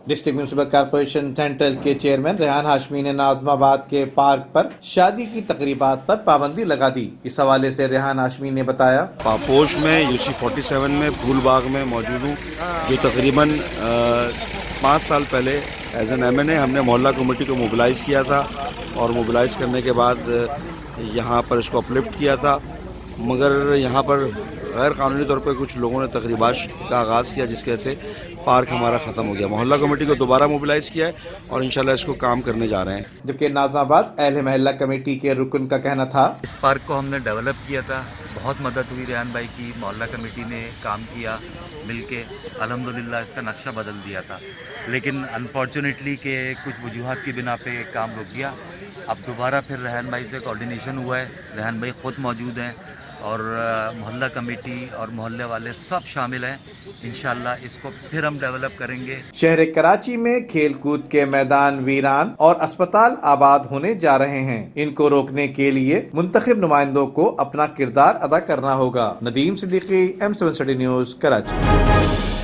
District municipal corporation central کے chairman Rehan Hashmi نے ناظم آباد کے پارک پر شادی کی تقریبات پر پابندی لگا دی۔ اس حوالے سے ریحان ہاشمی نے بتایا، پاپوش میں UC 47 میں پھول باغ میں موجود ہوں، جو تقریباً 5 سال پہلے ایز این MNA ہم نے محلہ کمیٹی کو موبلائز کیا تھا، اور موبلائز کرنے کے بعد یہاں پر اس کو اپلفٹ کیا تھا، مگر یہاں پر غیر قانونی طور پہ کچھ لوگوں نے تقریبات کا آغاز کیا، جس کی وجہ سے پارک ہمارا ختم ہو گیا۔ محلہ کمیٹی کو دوبارہ موبلائز کیا ہے اور انشاءاللہ اس کو کام کرنے جا رہے ہیں۔ جبکہ ناظم آباد اہل محلہ کمیٹی کے رکن کا کہنا تھا، اس پارک کو ہم نے ڈیولپ کیا تھا، بہت مدد ہوئی ریحان بھائی کی، محلہ کمیٹی نے کام کیا مل کے، الحمدللہ اس کا نقشہ بدل دیا تھا، لیکن انفارچونیٹلی کہ کچھ وجوہات کی بنا پہ کام رک گیا۔ اب دوبارہ پھر ریحان بھائی سے کوارڈینیشن ہوا ہے، ریحان بھائی خود موجود ہیں اور محلہ کمیٹی اور محلے والے سب شامل ہیں، انشاءاللہ اس کو پھر ہم ڈیولپ کریں گے۔ شہر کراچی میں کھیل کود کے میدان ویران اور اسپتال آباد ہونے جا رہے ہیں، ان کو روکنے کے لیے منتخب نمائندوں کو اپنا کردار ادا کرنا ہوگا۔ Nadeem Siddiqui, M7 news, Karachi.